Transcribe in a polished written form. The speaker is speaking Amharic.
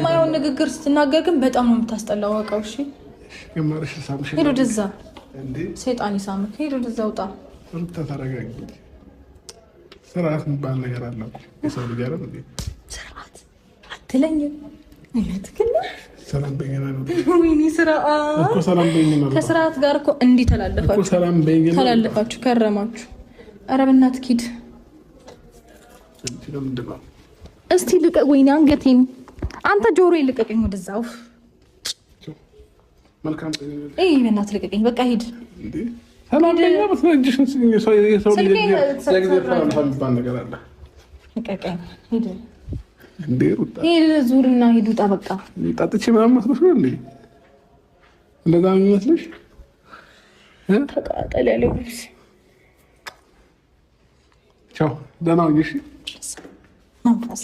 ማይሆን ንግግር ስትናገር ግን በጣም ነው የምታስጠላው። አውቀው እሺ የማርሽ ሳምሽ ሄዶ ደዛ እንዴ ሰይጣን ይሳምክ። ሄዶ ደዛ ውጣ። እንት ተረጋጊ። ስርዓት የሚባል ነገር አለ እኮ የሰው ልጅ አይደል እንዴ? ስርዓት አትለኝም። እውነትህን ነው። ሰላም በእኛ ነው ወይኔ ስርዓት እኮ ሰላም በእኛ ነው። ከስርዓት ጋር እኮ እንዲህ ተላለፋችሁ እኮ ሰላም በእኛ ነው። ተላለፋችሁ ከረማችሁ። ኧረ በእናትህ ኪድ እስቲ ልቀቅ። ወይኔ አንገቴን አንተ ጆሮዬን ልቀቀኝ። ወደዛው መልካም በእናትህ ልቀቀኝ። በቃ ሂድ እንዴ ሰላም በእኛ በትንጅሽን የሰው ልጅ የሚባል ነገር አለ። ልቀቀኝ። ሂድ እንዴ ሩጣ ሂድ ዙርና ሂድ ውጣ። በቃ ጣጥቼ ምናምን መስሎሽ ነው እንዴ? እንደዛ ነው የሚመስልሽ? ተቃጠል ያለው ቻው ደህና ሁኚ እሺ። መንፈስ